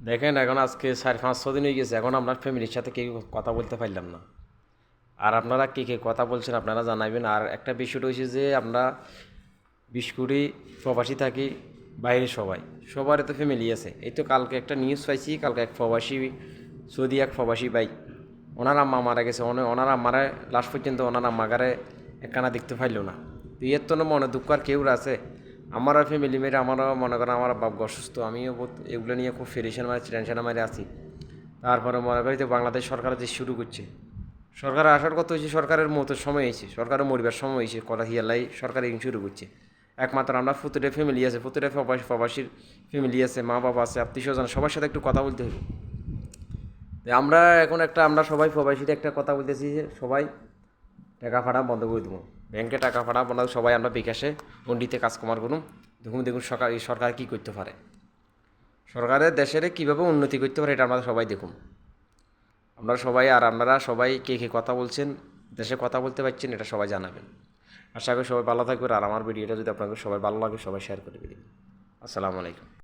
দেখেন এখন আজকে 4-5-6 দিন হয়ে গেছে, এখন আপনার ফ্যামিলির সাথে কেউ কথা বলতে পারলাম না। আর আপনারা কে কে কথা বলছেন আপনারা জানাবেন। আর একটা বিষয়টা হয়েছে যে আমরা 20 কোটি প্রবাসী থাকি বাইরে, সবারই তো ফ্যামিলি আছে। এই তো কালকে একটা নিউজ পাইছি, কালকে এক প্রবাসী সৌদি এক প্রবাসী ভাই, ওনার আম্মা মারা গেছে। ওনার আম্মারে লাস্ট পর্যন্ত ওনার আম্মাগারে একখানা দেখতে পাইল না। তো এর তো মনে দুঃখ আর কেউ আছে। আমারও ফ্যামিলি মেরে আমারও মনে করেন আমার বাপ অসুস্থ, আমিও এগুলো নিয়ে খুব ফেরিশন মারি টেনশনে মারি আছি। তারপরে মনে করি যে বাংলাদেশ সরকার যে শুরু করছে, সরকারের আসার কথা হয়েছে, সরকারের মতের সময় হয়েছে, সরকারের মরিবার সময় হয়েছে, কথা হিয়ালাই সরকার এই শুরু করছে। একমাত্র আমরা প্রতিটা ফ্যামিলি আছে, প্রতিটা প্রবাসীর ফ্যামিলি আছে, মা বাবা আছে, আত্মীয় স্বজন, সবার সাথে একটু কথা বলতে হবে। আমরা এখন আমরা সবাই প্রবাসীতে একটা কথা বলতেছি যে সবাই টাকা ফাটা বন্ধ করে দেবো, ব্যাংকে টাকা ফাটা বন্ধ, সবাই আমরা বিকাশে গন্ডিতে কাজ কমার করুন। দেখুন দেখুন সরকার কী করতে পারে, সরকারের দেশের কীভাবে উন্নতি করতে পারে, এটা আমরা সবাই দেখুন। আপনারা সবাই কে কে কথা বলছেন, দেশে কথা বলতে পারছেন, এটা সবাই জানাবেন। আশা করি সবাই ভালো থাকবেন। আর আমার ভিডিওটা যদি আপনাদের সবাই ভালো লাগে, সবাই শেয়ার করে দিন। আসসালামু আলাইকুম।